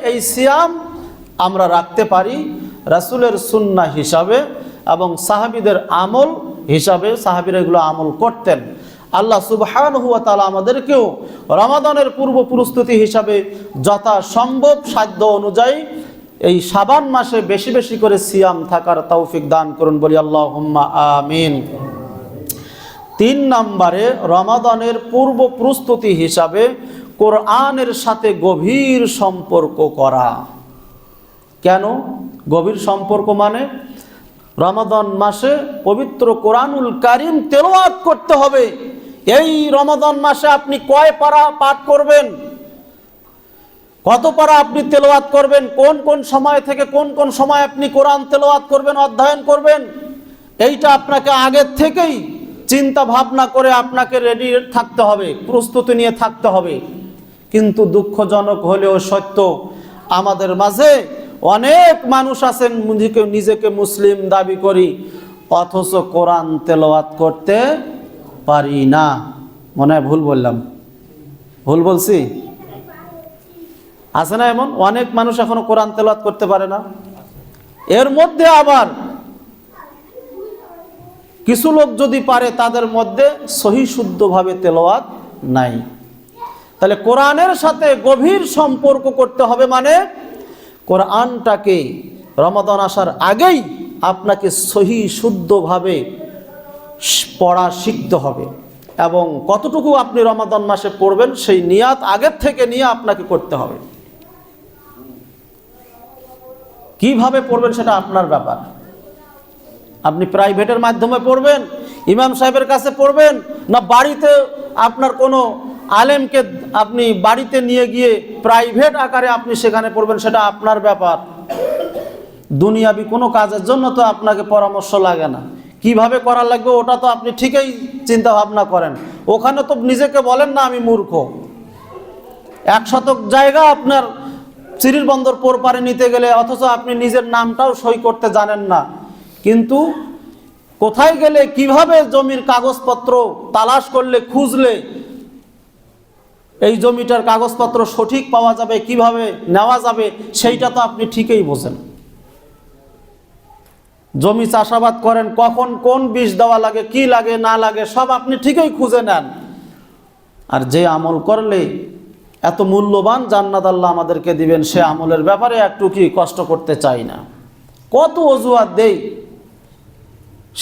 এই সিয়াম আমরা রাখতে পারি রাসূলের সুন্নাহ হিসাবে এবং সাহাবীদের আমল হিসাবে। সাহাবীরা এগুলো আমল করতেন। আল্লাহ সুবহানাহু ওয়া তাআলা আমাদেরকেও রমাদানের পূর্ব প্রস্তুতি হিসাবে যথাসম্ভব সাধ্য অনুযায়ী এই শাবান মাসে বেশি বেশি করে সিয়াম থাকার তৌফিক দান করুন, বলি আল্লাহুম্মা আমিন। 3 নম্বরে রমাদানের পূর্ব প্রস্তুতি হিসাবে কোরআনের সাথে গভীর সম্পর্ক করা। কেন গভীর সম্পর্ক? মানে রমাদান মাসে পবিত্র কোরআনুল কারীম তেলাওয়াত করতে হবে। এই রমাদান মাসে আপনি কয় পারা পাঠ করবেন, কত পারা আপনি তেলাওয়াত করবেন, কোন কোন সময় থেকে কোন কোন সময় আপনি কোরআন তেলাওয়াত করবেন, অধ্যয়ন করবেন, এইটা আপনাকে আগের থেকেই চিন্তা ভাবনা করে আপনাকে রেডি থাকতে হবে, প্রস্তুতি নিয়ে থাকতে হবে। কিন্তু দুঃখজনক হলেও সত্য, আমাদের মাঝে অনেক মানুষ আছেন নিজেকে মুসলিম দাবি করি, অথচ কোরআন তেলাওয়াত করতে পারি না। মনে হয় ভুল বললাম? ভুল বলছি? আছে না এমন অনেক মানুষ এখনো কোরআন তেলাওয়াত করতে পারে না? এর মধ্যে আবার কিছু লোক যদি পারে, তাদের মধ্যে সহি শুদ্ধভাবে তেলাওয়াত নাই। তাহলে কোরআনের সাথে গভীর সম্পর্ক করতে হবে, মানে কোরআনটাকে রমাদান আসার আগেই আপনাকে সহি শুদ্ধভাবে পড়া শিখতে হবে এবং কতটুকু আপনি রমাদান মাসে পড়বেন সেই নিয়াত আগের থেকে নিয়ে আপনাকে করতে হবে। কিভাবে পড়বেন সেটা আপনার ব্যাপার। আপনি প্রাইভেটের মাধ্যমে পড়বেন, ইমাম সাহেবের কাছে পড়বেন, না বাড়িতে আপনার কোনো আলেমকে আপনি বাড়িতে নিয়ে গিয়ে প্রাইভেট আকারে আপনি সেখানে পড়বেন, সেটা আপনার ব্যাপার। দুনিয়াবি কোনো কাজের জন্য তো আপনাকে পরামর্শ লাগে না, কিভাবে করা লাগবে ওটা তো আপনি ঠিকই চিন্তা ভাবনা করেন। ওখানে তো নিজেকে বলেন না আমি মূর্খ। 1 শতক জায়গা আপনার চিরির বন্দর পোরপারে নিতে গেলে, অথচ আপনি নিজের নামটাও সই করতে জানেন না। কিন্তু কোথায় গেলে কিভাবে জমির কাগজপত্র তালাশ করলে, খুঁজলে এই জমিটার কাগজপত্র সঠিক পাওয়া যাবে, কিভাবে নেওয়া যাবে, সেইটা তো আপনি ঠিকই বোঝেন। জমি চাষাবাদ করেন, কখন কোন বীজ দেওয়া লাগে, কি লাগে না লাগে, সব আপনি ঠিকই খুঁজে নেন। আর যে আমল করলে এত মূল্যবান জান্নাত আল্লাহ আমাদেরকে দিবেন, সে আমলের ব্যাপারে একটু কি কষ্ট করতে চাই না। কত অজুহাত দেই,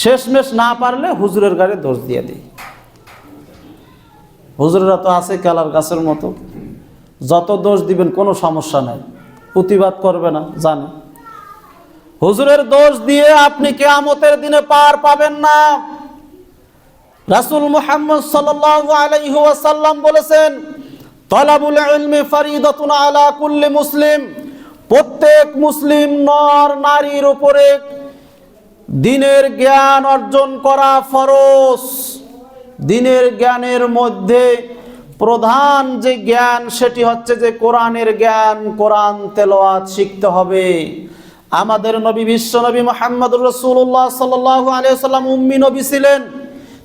শেষমেশ না পারলে হুজুরের গাড়ি দোষ দিয়ে দিই। হুজুরেরা তো আছে কেলার গাছের মতো, যত দোষ দিবেন কোনো সমস্যা নাই, প্রতিবাদ করবে না, জানে। হুজুরের দোষ দিয়ে আপনি কিয়ামতের দিনে পার পাবেন না। রাসূল মুহাম্মদ সাল্লাল্লাহু আলাইহি ওয়াসাল্লাম বলেছেন, তালাবুল ইলমি ফরিদাতুন আলা কুল্লি মুসলিম। প্রত্যেক মুসলিম নর নারীর উপরে দ্বীনের জ্ঞান অর্জন করা ফরজ। দ্বীনের জ্ঞানের মধ্যে প্রধান যে জ্ঞান সেটি হচ্ছে যে কোরআনের জ্ঞান, কোরআন তেলাওয়াত শিখতে হবে। আমাদের নবী বিশ্ব নবী মুহাম্মদুর রাসূলুল্লাহ সাল্লাল্লাহু আলাইহি ওয়াসাল্লাম উম্মি নবী ছিলেন।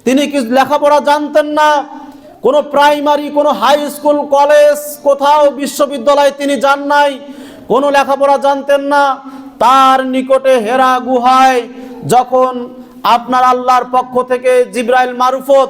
তিনি কি লেখাপড়া জানতেন না? কোনো প্রাইমারি, কোনো হাই স্কুল, কলেজ, কোথাও বিশ্ববিদ্যালয় তিনি যান নাই, কোনো লেখাপড়া জানতেন না। তার নিকটে হেরা গুহায় যখন আপনার আল্লাহর পক্ষ থেকে জিবরাইল মারফত